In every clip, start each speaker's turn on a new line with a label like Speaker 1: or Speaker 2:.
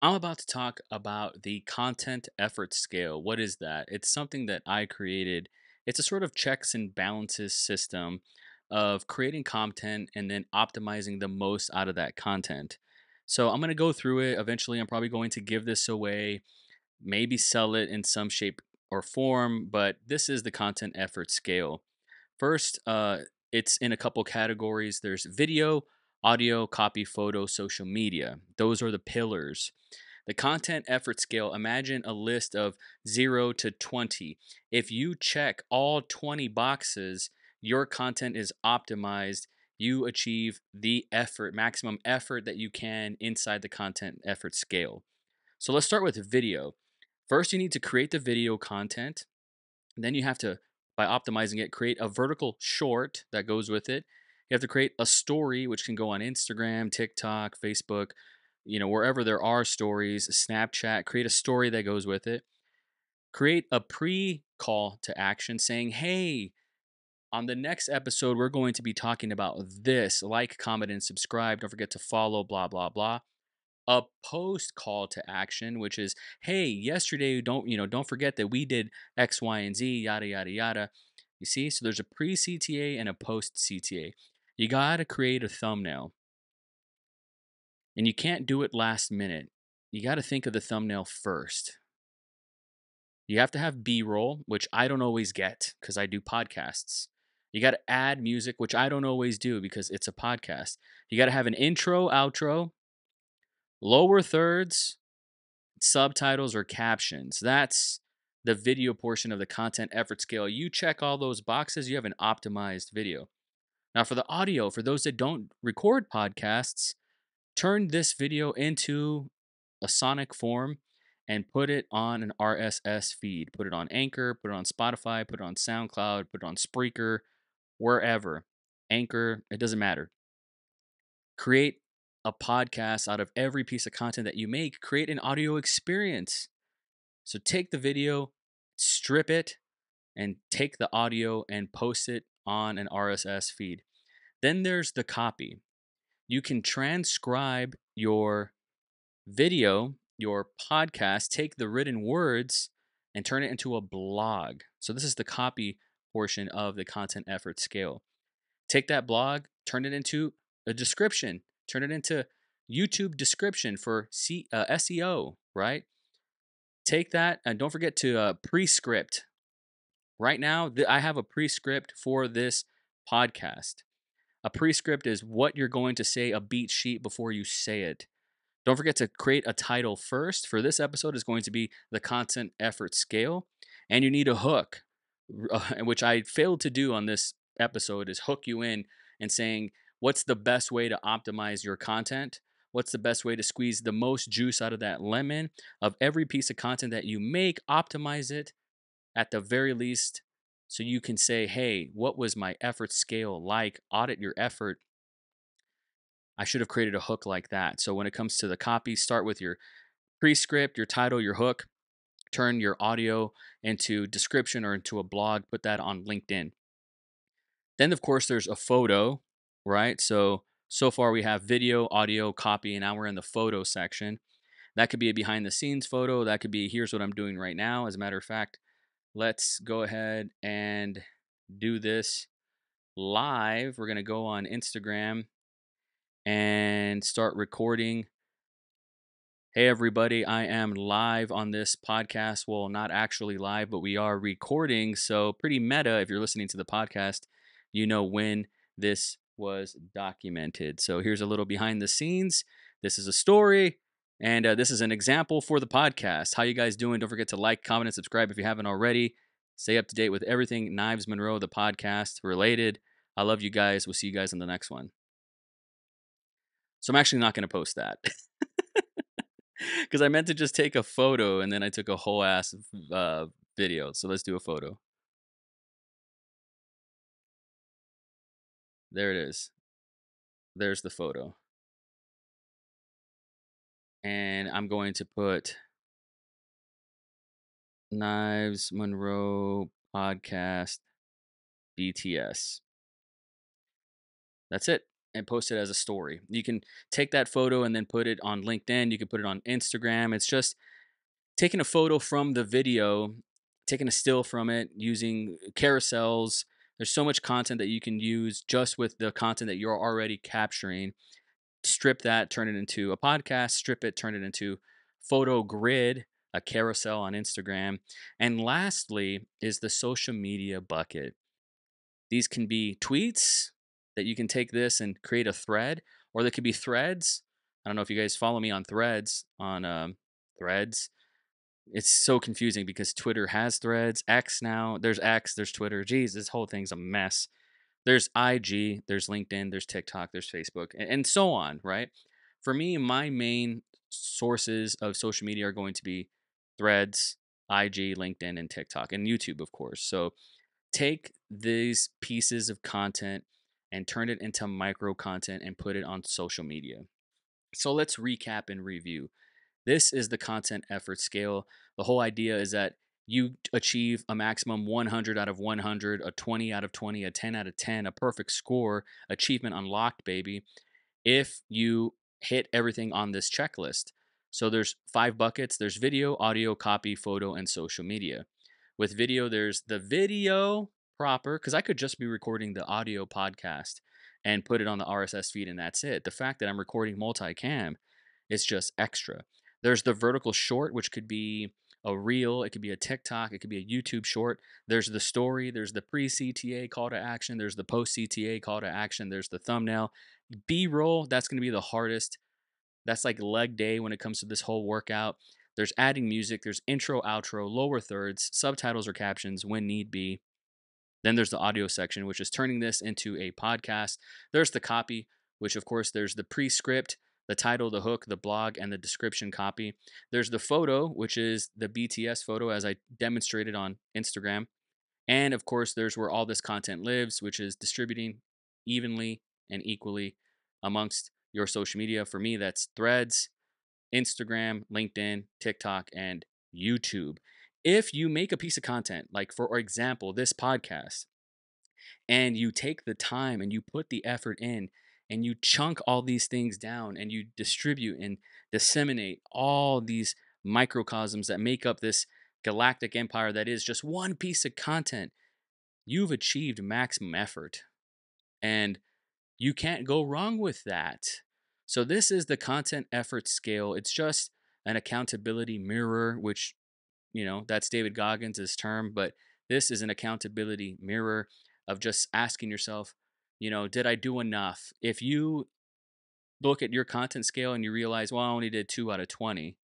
Speaker 1: I'm about to talk about the content effort scale. What is that? It's something that I created. It's a sort of checks and balances system of creating content and then optimizing the most out of that content. So I'm going to go through it. Eventually, I'm probably going to give this away, maybe sell it in some shape or form, but this is the content effort scale. First, it's in a couple categories. There's video, audio, copy, photo, social media. Those are the pillars. The content effort scale, imagine a list of 0 to 20. If you check all 20 boxes, your content is optimized. You achieve the effort, maximum effort that you can inside the content effort scale. So let's start with video. First, you need to create the video content. Then you have to, by optimizing it, create a vertical short that goes with it. You have to create a story, which can go on Instagram, TikTok, Facebook, wherever there are stories, Snapchat. Create a story that goes with it. Create a pre call to action saying, hey, on the next episode, we're going to be talking about this. Like, comment, and subscribe. Don't forget to follow, blah, blah, blah. A post call to action, which is, hey, yesterday, don't forget that we did X, Y, and Z, yada, yada, yada. You see? So there's a pre CTA and a post CTA. You got to create a thumbnail, and you can't do it last minute. You got to think of the thumbnail first. You have to have B roll, which I don't always get because I do podcasts. You got to add music, which I don't always do because it's a podcast. You got to have an intro, outro, lower thirds, subtitles, or captions. That's the video portion of the content effort scale. You check all those boxes, you have an optimized video. Now, for the audio, for those that don't record podcasts, turn this video into a sonic form and put it on an RSS feed. Put it on Anchor, put it on Spotify, put it on SoundCloud, put it on Spreaker, wherever. Anchor, it doesn't matter. Create a podcast out of every piece of content that you make. Create an audio experience. So take the video, strip it, and take the audio and post it on an RSS feed. Then there's the copy. You can transcribe your video, your podcast, take the written words and turn it into a blog. So this is the copy portion of the content effort scale. Take that blog, turn it into a description, turn it into YouTube description for SEO, right? Take that and don't forget to pre-script. Right now, I have a pre-script for this podcast. A pre-script is what you're going to say, a beat sheet before you say it. Don't forget to create a title first. For this episode is going to be the content effort scale, and you need a hook, which I failed to do on this episode is hook you in and saying what's the best way to optimize your content? What's the best way to squeeze the most juice out of that lemon of every piece of content that you make? Optimize it at the very least so you can say, hey, what was my effort scale like? Audit your effort. I should have created a hook like that. So when it comes to the copy, start with your pre-script, your title, your hook, turn your audio into description or into a blog, put that on LinkedIn. Then of course there's a photo, right? So far we have video, audio, copy, and now we're in the photo section. That could be a behind the scenes photo, that could be here's what I'm doing right now. As a matter of fact, let's go ahead and do this live. We're going to go on Instagram and start recording. Hey, everybody, I am live on this podcast. Well, not actually live, but we are recording. So, pretty meta if you're listening to the podcast, you know when this was documented. So, here's a little behind the scenes. This is a story, and this is an example for the podcast. How you guys doing? Don't forget to like, comment, and subscribe if you haven't already. Stay up to date with everything Knives Monroe, the podcast related. I love you guys. We'll see you guys in the next one. So, I'm actually not going to post that. Because I meant to just take a photo and then I took a whole ass video. So let's do a photo. There it is. There's the photo. And I'm going to put Knives Monroe podcast BTS. That's it. and post it as a story. You can take that photo and then put it on LinkedIn. You can put it on Instagram. It's just taking a photo from the video, taking a still from it, using carousels. There's so much content that you can use just with the content that you're already capturing. Strip that, turn it into a podcast, strip it, turn it into photo grid, a carousel on Instagram. And lastly is the social media bucket. These can be tweets that you can take this and create a thread, or they could be threads. I don't know if you guys follow me on threads on threads. It's so confusing because Twitter has threads, X now. There's X, there's Twitter. Geez, this whole thing's a mess. There's IG, there's LinkedIn, there's TikTok, there's Facebook, and so on, right? For me, my main sources of social media are going to be threads, IG, LinkedIn, and TikTok, and YouTube, of course. So take these pieces of content and turn it into micro content and put it on social media. So let's recap and review. This is the content effort scale. The whole idea is that you achieve a maximum 100 out of 100, a 20 out of 20, a 10 out of 10, a perfect score, achievement unlocked, baby, if you hit everything on this checklist. So there's 5 buckets. There's video, audio, copy, photo, and social media. With video, there's the video proper, because I could just be recording the audio podcast and put it on the RSS feed, and that's it. The fact that I'm recording multicam is just extra. There's the vertical short, which could be a reel, it could be a TikTok, it could be a YouTube short. There's the story, there's the pre CTA call to action, there's the post CTA call to action, there's the thumbnail. B roll, that's going to be the hardest. That's like leg day when it comes to this whole workout. There's adding music, there's intro, outro, lower thirds, subtitles or captions when need be. Then there's the audio section, which is turning this into a podcast. There's the copy, which of course there's the pre-script, the title, the hook, the blog, and the description copy. There's the photo, which is the BTS photo as I demonstrated on Instagram. And of course, there's where all this content lives, which is distributing evenly and equally amongst your social media. For me, that's Threads, Instagram, LinkedIn, TikTok, and YouTube. If you make a piece of content, like for example, this podcast, and you take the time and you put the effort in and you chunk all these things down and you distribute and disseminate all these microcosms that make up this galactic empire that is just one piece of content, you've achieved maximum effort. And you can't go wrong with that. So, this is the content effort scale. It's just an accountability mirror, which, that's David Goggins' term, but this is an accountability mirror of just asking yourself, did I do enough? If you look at your content scale and you realize, well, I only did 2 out of 20,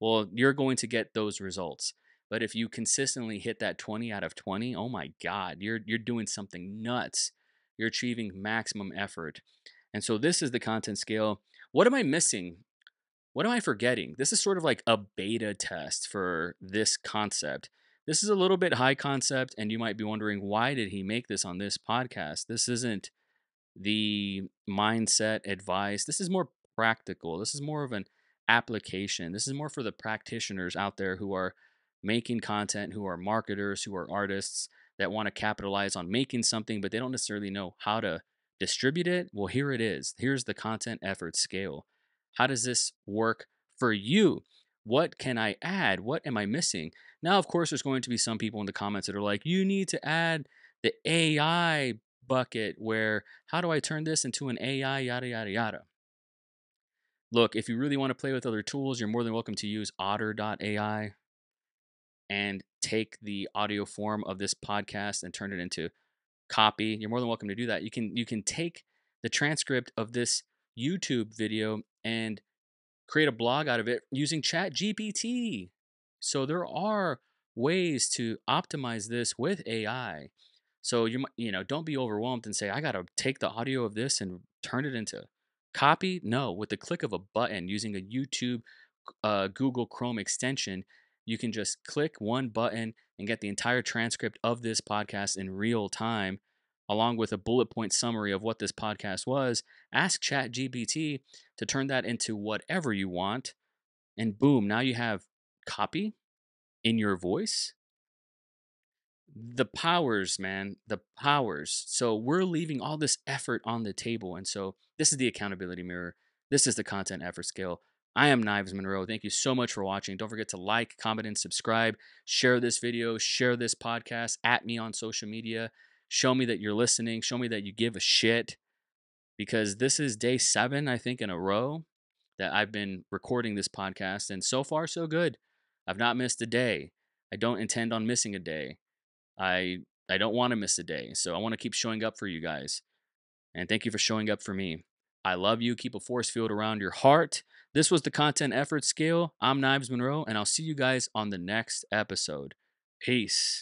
Speaker 1: well, you're going to get those results. But if you consistently hit that 20 out of 20, oh my God, you're doing something nuts. You're achieving maximum effort. And so this is the content scale. What am I missing? What am I forgetting? This is sort of like a beta test for this concept. This is a little bit high concept, and you might be wondering, why did he make this on this podcast? This isn't the mindset advice. This is more practical. This is more of an application. This is more for the practitioners out there who are making content, who are marketers, who are artists that want to capitalize on making something, but they don't necessarily know how to distribute it. Well, here it is. Here's the content effort scale. How does this work for you? What can I add? What am I missing? Now, of course, there's going to be some people in the comments that are like, you need to add the AI bucket where how do I turn this into an AI, yada, yada, yada. Look, if you really want to play with other tools, you're more than welcome to use otter.ai and take the audio form of this podcast and turn it into copy. You're more than welcome to do that. You can take the transcript of this YouTube video and create a blog out of it using Chat GPT. So there are ways to optimize this with AI. So don't be overwhelmed and say, I got to take the audio of this and turn it into copy. No, with the click of a button using a YouTube Google Chrome extension, you can just click one button and get the entire transcript of this podcast in real time, along with a bullet point summary of what this podcast was. Ask ChatGPT to turn that into whatever you want, and boom, now you have copy in your voice The powers, man, the powers. So we're leaving all this effort on the table. And so this is the accountability mirror. This is the content effort scale. I am Knives Monroe. Thank you so much for watching. Don't forget to like, comment, and subscribe. Share this video, share this podcast, at me on social media. Show me that you're listening. Show me that you give a shit, because this is day 7, I think, in a row that I've been recording this podcast. And so far, so good. I've not missed a day. I don't intend on missing a day. I I don't want to miss a day. So I want to keep showing up for you guys. And thank you for showing up for me. I love you. Keep a force field around your heart. This was the content effort scale. I'm Knives Monroe, and I'll see you guys on the next episode. Peace.